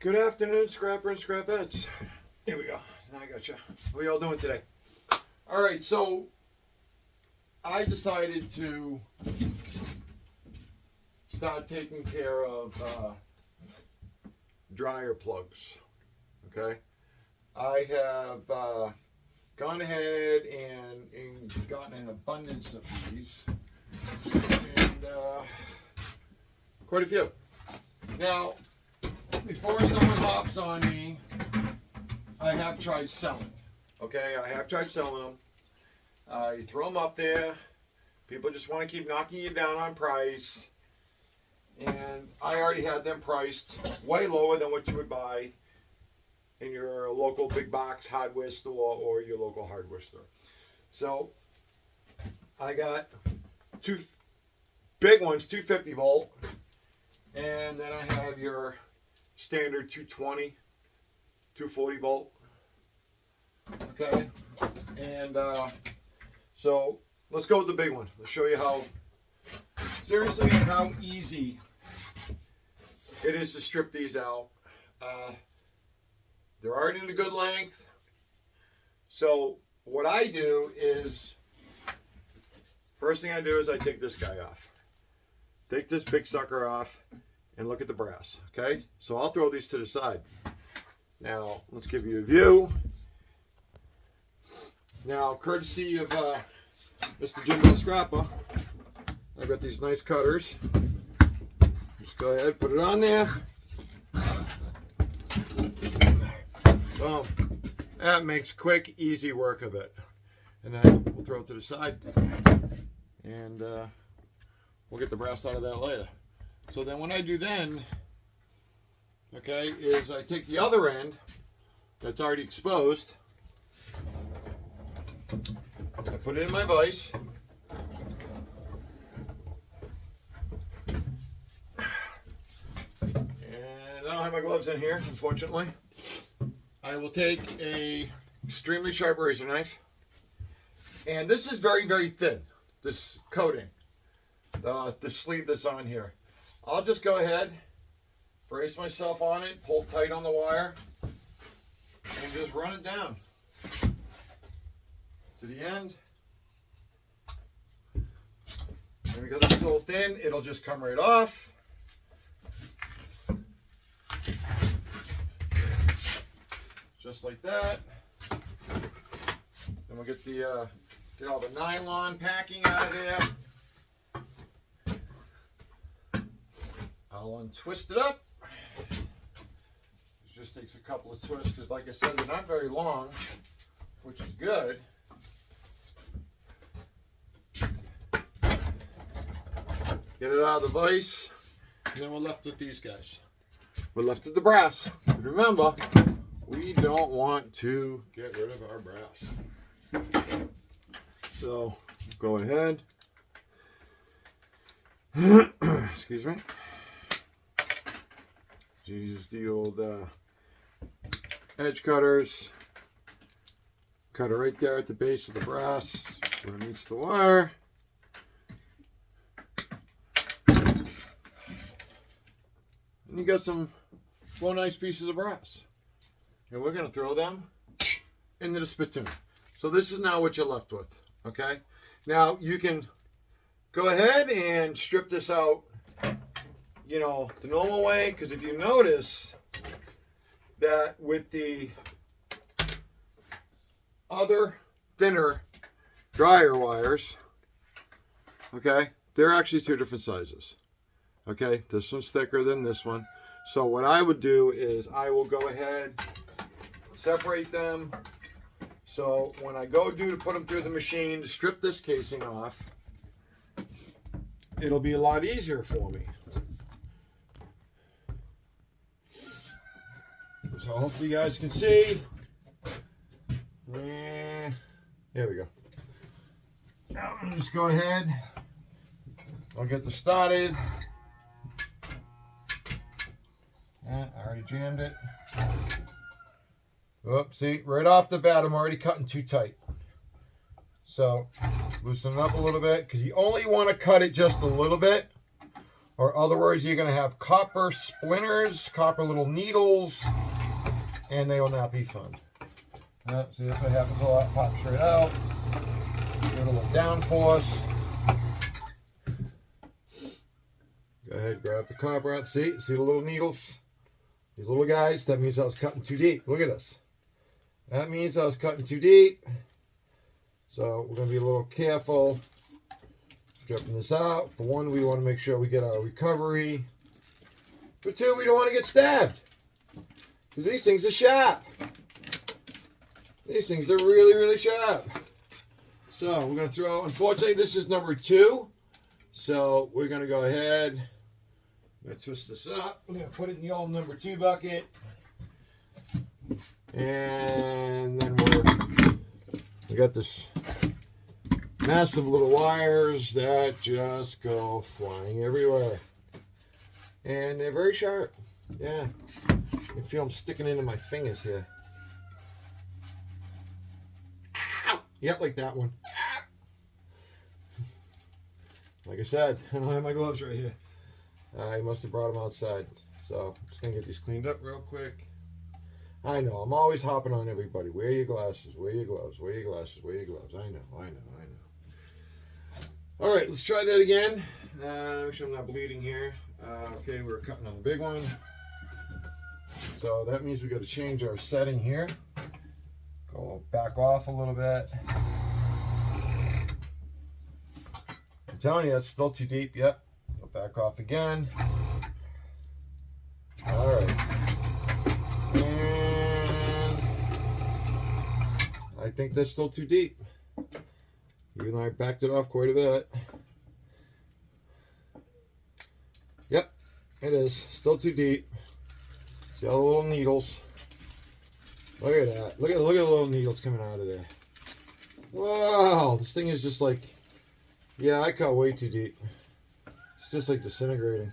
Good afternoon, Scrapper and Scrapettes. Here we go. Now I got you. What are y'all doing today? All right, so I decided to start taking care of dryer plugs. Okay, I have gone ahead and gotten an abundance of these, and quite a few. Now, before someone hops on me, I have tried selling. Okay, I have tried selling them. You throw them up there. People just want to keep knocking you down on price. And I already had them priced way lower than what you would buy in your local big box hardware store or your local hardware store. So I got two big ones, 250 volt. And then I have your standard 220, 240 volt. Okay, and so let's go with the big one. Let's show you how seriously and how easy it is to strip these out. They're already in a good length. So what I do is, first thing I do is I take this guy off. Take this big sucker off and look at the brass. Okay, so I'll throw these to the side. Now let's give you a view. Now, courtesy of Mr. Jimbo Scrapper, I've got these nice cutters. Just go ahead, put it on there. Boom. That makes quick, easy work of it. And then we'll throw it to the side. And we'll get the brass out of that later. So then what I do then, okay, is I take the other end that's already exposed. I put it in my vise. And I don't have my gloves in here, unfortunately. I will take a extremely sharp razor knife. And this is very, very thin, this coating, the sleeve that's on here. I'll just go ahead, brace myself on it, pull tight on the wire, and just run it down to the end. And because it's so thin, it'll just come right off. Just like that. Then we'll get the get all the nylon packing out of there. I'll untwist it up. It just takes a couple of twists because, like I said, they're not very long, which is good. Get it out of the vise, and then we're left with these guys. We're left with the brass. Remember, we don't want to get rid of our brass. So, go ahead. Excuse me. Use the old edge cutters. Cut it right there at the base of the brass where it meets the wire. And you got some 4 nice pieces of brass. And we're going to throw them into the spittoon. So this is now what you're left with. Okay? Now you can go ahead and strip this out, you know, the normal way, because if you notice that with the other thinner dryer wires, okay, they're actually 2 different sizes. Okay, this one's thicker than this one. So what I would do is I will go ahead, separate them. So when I go to put them through the machine to strip this casing off, it'll be a lot easier for me. So hopefully you guys can see. There we go. Now I'll just go ahead. I'll get this started. I already jammed it. Oh, see, right off the bat, I'm already cutting too tight. So loosen it up a little bit, because you only want to cut it just a little bit, Or other words, you're going to have copper splinters, copper little needles, and they will not be fun. See, this what happens a lot. Pop straight out. Give it a little downforce. Go ahead, grab the copper out. See the little needles? These little guys, that means I was cutting too deep. Look at this. That means I was cutting too deep. So we're going to be a little careful. Stripping this out. For one, we want to make sure we get our recovery. For two, we don't want to get stabbed. Because these things are sharp. These things are really, really sharp. So we're going to throw, unfortunately, this is number 2. So we're going to go ahead. I'm going to twist this up. We're going to put it in the old number 2 bucket. And then we got this massive little wires that just go flying everywhere. And they're very sharp. Yeah. You can feel them sticking into my fingers here. Ow! Yep, like that one. Like I said, I don't have my gloves right here. I must have brought them outside. So, I'm just going to get these cleaned up real quick. I know, I'm always hopping on everybody. Wear your glasses, wear your gloves, wear your glasses, wear your gloves. I know. All right, let's try that again. Make sure I'm not bleeding here. Okay, we're cutting on the big one. So that means we got to change our setting here. Go back off a little bit. I'm telling you, that's still too deep. Yep. Go back off again. All right. And I think that's still too deep. Even though I backed it off quite a bit. Yep, it is. Still too deep. See all the little needles. Look at that. Look at the little needles coming out of there. Wow, this thing is just like, yeah, I cut way too deep. It's just like disintegrating.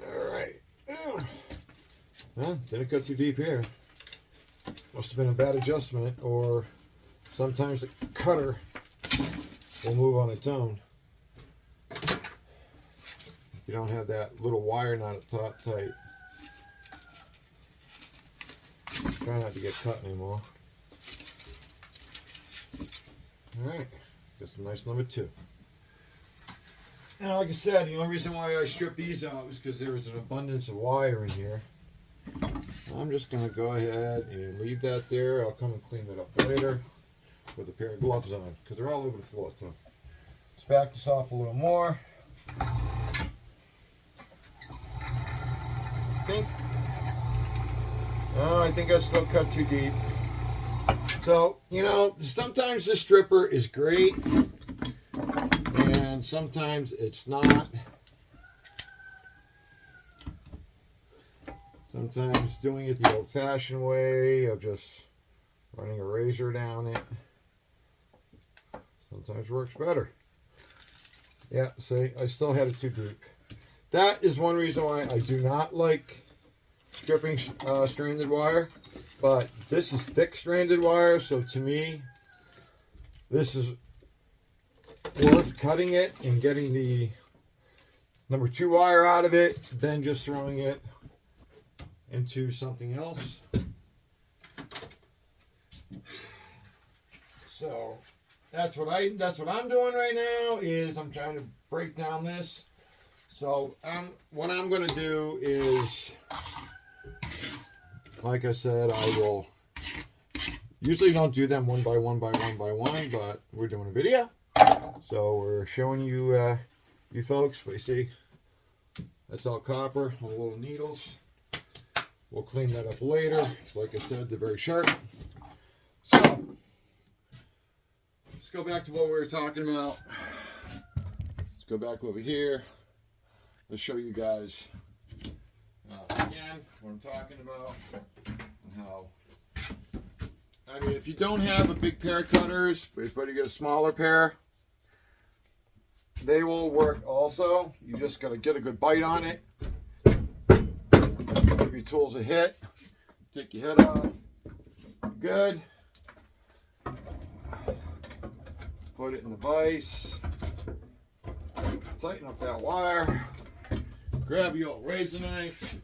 Alright. Well, didn't cut too deep here. Must have been a bad adjustment, or sometimes the cutter will move on its own. You don't have that little wire knot at top tight. Try not to get cut anymore. Alright, got some nice number 2. Now, like I said, the only reason why I stripped these out is because there was an abundance of wire in here. I'm just going to go ahead and leave that there. I'll come and clean it up later with a pair of gloves on, because they're all over the floor too. Let's back this off a little more. I think I still cut too deep. So, you know, sometimes the stripper is great, and sometimes it's not. Sometimes doing it the old-fashioned way of just running a razor down it sometimes works better. Yeah, see, I still had it too deep. That is one reason why I do not like stripping stranded wire. But this is thick stranded wire, so to me, this is worth cutting it and getting the number 2 wire out of it, then just throwing it into something else. So that's what I'm doing right now, is I'm trying to break down this. So what I'm going to do is, like I said, I will usually don't do them one by one, but we're doing a video, so we're showing you you folks. But you see, that's all copper, all the little needles. We'll clean that up later. So like I said, they're very sharp. So let's go back to what we were talking about. Let's go back over here. Let's show you guys again what I'm talking about, and how, I mean, if you don't have a big pair of cutters, but you get a smaller pair, they will work also. You just got to get a good bite on it. Give your tools a hit. Take your head off. Good. Put it in the vise. tighten up that wire. Grab your razor knife.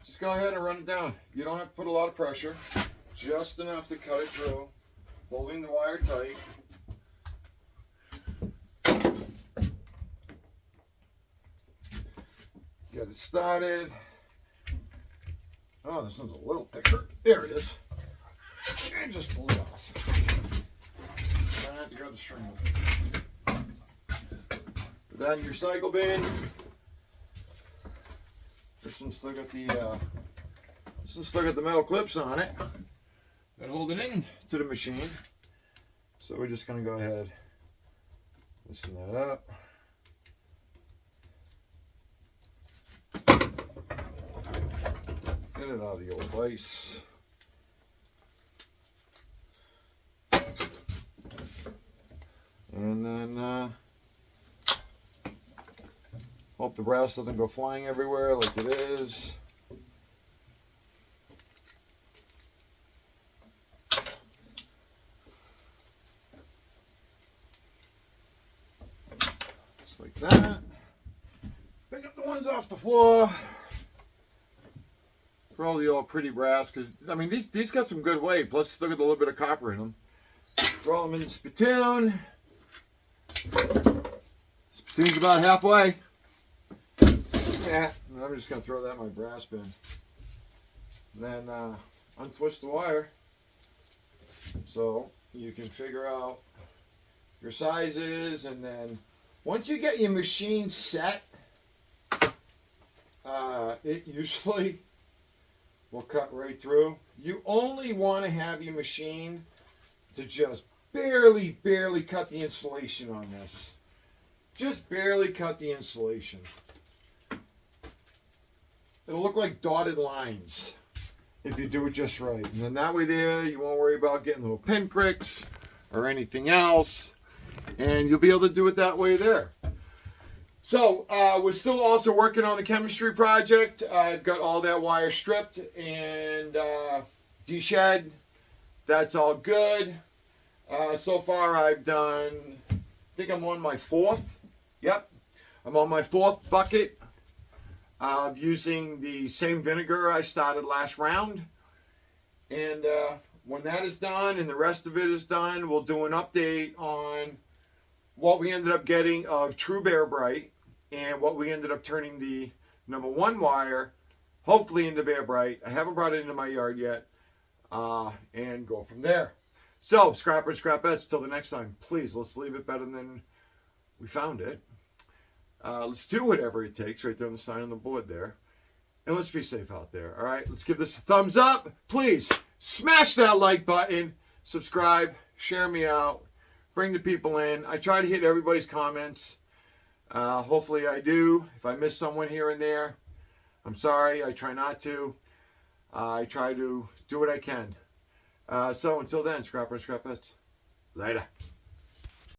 Just go ahead and run it down. You don't have to put a lot of pressure, just enough to cut it through, holding the wire tight. Get it started. Oh, this one's a little thicker. There it is. And just pull it off. Try not to grab the string. Put that in your cycle bin. This one's still got the metal clips on it that hold it in to the machine. So we're just gonna go ahead, loosen that up. Get it out of the old vise. And then hope the brass doesn't go flying everywhere like it is. Just like that. Pick up the ones off the floor. Throw the old pretty brass, because I mean these got some good weight, plus still got a little bit of copper in them. Throw them in the spittoon. Spittoon's about halfway. Yeah, I'm just gonna throw that in my brass bin. And then untwist the wire so you can figure out your sizes, and then once you get your machine set, it usually will cut right through. You only want to have your machine to just barely cut the insulation on this. Just barely cut the insulation. It'll look like dotted lines if you do it just right. And then that way there, you won't worry about getting little pinpricks or anything else. And you'll be able to do it that way there. So we're still also working on the chemistry project. I've got all that wire stripped and de-shed. That's all good. So far I've done, I think I'm on my 4th. Yep, I'm on my 4th bucket. Using the same vinegar I started last round. And when that is done and the rest of it is done, we'll do an update on what we ended up getting of True Bear Bright and what we ended up turning the #1 wire, hopefully into Bear Bright. I haven't brought it into my yard yet. And go from there. So, scrappers, scrapettes, till the next time, please, let's leave it better than we found it. Let's do whatever it takes right there on the sign on the board there. And let's be safe out there. All right, let's give this a thumbs up. Please smash that like button, subscribe, share me out, bring the people in. I try to hit everybody's comments. Hopefully I do. If I miss someone here and there, I'm sorry. I try not to. I try to do what I can. So until then, scrappers, scrapettes, later.